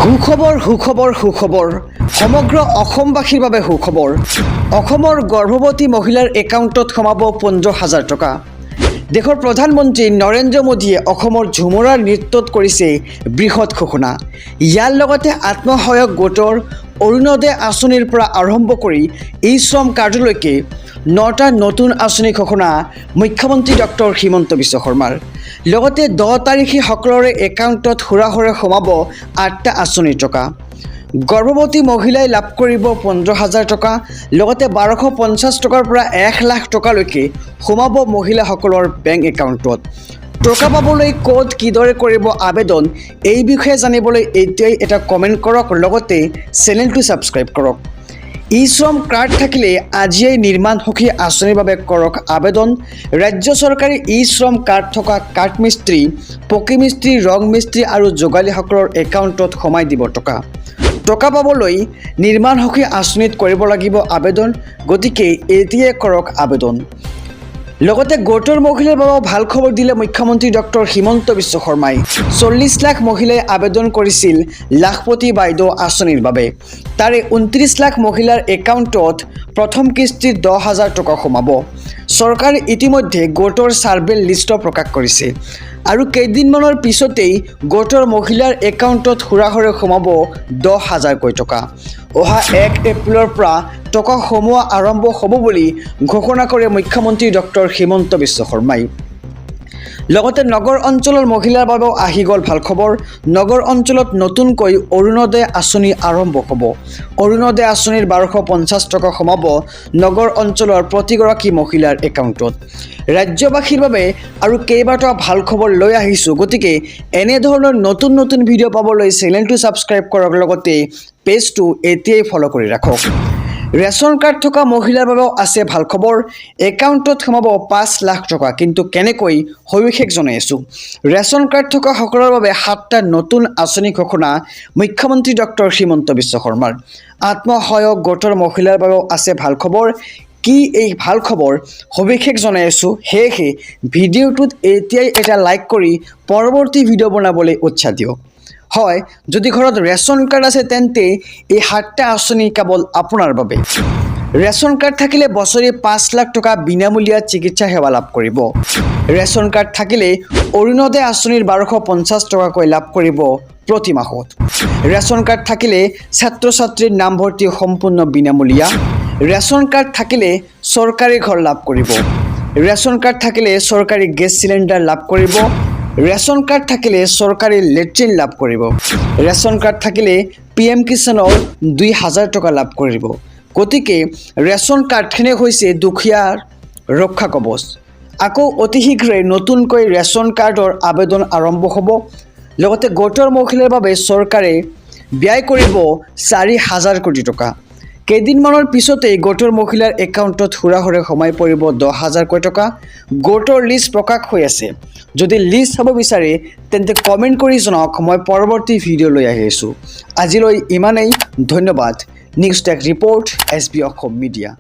সুখবৰ সুখবৰ সুখবৰ সমগ্ৰ অসমবাসীৰ বাবে সুখবৰ। অসমৰ গৰ্ভৱতী মহিলাৰ একাউণ্টত সোমাব 15,000 টকা। দেশৰ প্ৰধানমন্ত্ৰী নৰেন্দ্ৰ মোদীয়ে অসমৰ ঝুমুৰাৰ নৃত্যত কৰিছে বৃহৎ ঘোষণা। ইয়াৰ লগতে আত্মসহায়ক গোটৰ অৰুণোদয় আঁচনিৰ পৰা আৰম্ভ কৰি ই শ্ৰম কাৰ্ডলৈকে 9টা নতুন আঁচনি ঘোষণা মুখ্যমন্ত্ৰী ডক্টৰ হিমন্ত বিশ্ব শৰ্মাৰ। লগতে 10 তাৰিখে সকলোৰে একাউণ্টত হুৰাহুৰে সোমাব 8টা আঁচনিৰ টকা। গৰ্ভৱতী মহিলাই লাভ কৰিব 15,000 টকা। লগতে 1250 টকাৰ পৰা 1 লাখ টকালৈকে সোমাব মহিলাসকলৰ বেংক একাউণ্টত। টকা পাবলৈ ক'ত কিদৰে কৰিব আবেদন, এই বিষয়ে জানিবলৈ এতিয়াই এটা কমেণ্ট কৰক, লগতে চেনেলটো ছাবস্ক্ৰাইব কৰক। ই শ্ৰম কাৰ্ড থাকিলে আজিয়েই নিৰ্মাণ সখী আঁচনিৰ বাবে কৰক আবেদন। ৰাজ্য চৰকাৰে ই শ্ৰম কাৰ্ড থকা কাঠ মিস্ত্ৰী, পকী মিস্ত্ৰী, ৰং মিস্ত্ৰী আৰু যোগালীসকলৰ একাউণ্টত সোমাই দিব টকা। টকা পাবলৈ নিৰ্মাণ সখী আঁচনিত কৰিব লাগিব আবেদন, গতিকে এতিয়াই কৰক আবেদন। লগতে গোটৰ মহিলাৰ বাবে ভাল খবৰ দিলে মুখ্যমন্ত্ৰী ডক্টৰ হিমন্ত বিশ্ব শৰ্মাই। 40 লাখ মহিলাই আবেদন কৰিছিল লাখপতি বাইদেউ আঁচনিৰ বাবে। তাৰে 29 লাখ মহিলাৰ একাউণ্টত প্ৰথম কিস্তিত 10,000 টকা সোমাব। চৰকাৰে ইতিমধ্যে গোটৰ ছাৰ্ভে লিষ্ট প্ৰকাশ কৰিছে আৰু কেইদিনমানৰ পিছতেই গোটৰ মহিলাৰ একাউণ্টত হুৰাহুৰে সোমাব 10,000কৈ টকা। অহা 1 এপ্ৰিলৰ পৰা টকা সোমোৱা আৰম্ভ হ'ব বুলি ঘোষণা কৰে মুখ্যমন্ত্ৰী ডক্টৰ হিমন্ত বিশ্ব শৰ্মাই। লগতে নগৰ অঞ্চলৰ মহিলাৰ বাবেও আহি গ'ল ভাল খবৰ। নগৰ অঞ্চলত নতুনকৈ অৰুণোদয় আঁচনি আৰম্ভ হ'ব। অৰুণোদয় আঁচনিৰ 1250 টকা সোমাব নগৰ অঞ্চলৰ প্ৰতিগৰাকী মহিলাৰ একাউণ্টত। ৰাজ্যবাসীৰ বাবে আৰু কেইবাটাও ভাল খবৰ লৈ আহিছোঁ, গতিকে এনেধৰণৰ নতুন নতুন ভিডিঅ' পাবলৈ চেনেলটো ছাবস্ক্ৰাইব কৰক, লগতে পেজটো এতিয়াই ফ'ল' কৰি ৰাখক। ৰেচন কাৰ্ড থকা মহিলাৰ বাবেও আছে ভাল খবৰ। একাউণ্টত সোমাব 5 লাখ টকা। কিন্তু কেনেকৈ, সবিশেষ জনাই আছোঁ। ৰেচন কাৰ্ড থকা সকলৰ বাবে 7টা নতুন আঁচনি ঘোষণা মুখ্যমন্ত্ৰী ডক্টৰ হিমন্ত বিশ্ব শৰ্মাৰ। আত্মসহায়ক গোটৰ মহিলাৰ বাবেও আছে ভাল খবৰ। কি এই ভাল খবৰ, সবিশেষ জনাই আছোঁ। সেয়েহে ভিডিঅ'টোত এতিয়াই এটা লাইক কৰি পৰৱৰ্তী ভিডিঅ' বনাবলৈ উৎসাহ দিয়ক। হয়, যদি ঘৰত ৰেচন কাৰ্ড আছে তেন্তে এই 7টা আঁচনি কেৱল আপোনাৰ বাবে। ৰেচন কাৰ্ড থাকিলে বছৰি 5 লাখ টকা বিনামূলীয়া চিকিৎসা সেৱা লাভ কৰিব। ৰেচন কাৰ্ড থাকিলে অৰুণোদয় আঁচনিৰ 1250 টকাকৈ লাভ কৰিব প্ৰতি মাহত। ৰেচন কাৰ্ড থাকিলে ছাত্ৰ ছাত্ৰীৰ নামভৰ্তি সম্পূৰ্ণ বিনামূলীয়া। ৰেচন কাৰ্ড থাকিলে চৰকাৰী ঘৰ লাভ কৰিব। ৰেচন কাৰ্ড থাকিলে চৰকাৰী গেছ চিলিণ্ডাৰ লাভ কৰিব। ৰেচন কাৰ্ড থাকিলে চৰকাৰী লেট্ৰিন লাভ কৰিব। ৰেচন কাৰ্ড থাকিলে PM কিষাণৰ 2,000 টকা লাভ কৰিব। গতিকে ৰেচন কাৰ্ডখনে হৈছে দুখীয়াৰ ৰক্ষা কৱচ। আকৌ অতি শীঘ্ৰে নতুনকৈ ৰেচন কাৰ্ডৰ আবেদন আৰম্ভ হ'ব। লগতে গোটৰ মহিলাৰ বাবে চৰকাৰে ব্যয় কৰিব 4,000 কোটি টকা। কেইদিনমানৰ পিছতেই গোটৰ মহিলাৰ একাউণ্টত হুৰাহুৰে সোমাই পৰিব 10,000কৈ টকা। গোটৰ লিষ্ট প্ৰকাশ হৈ আছে। যদি লিষ্ট চাব বিচাৰে তেন্তে কমেণ্ট কৰি জনাওক, মই পৰৱৰ্তী ভিডিঅ' লৈ আহি আছোঁ। আজিলৈ ইমানেই, ধন্যবাদ। News tech report SB Asom media.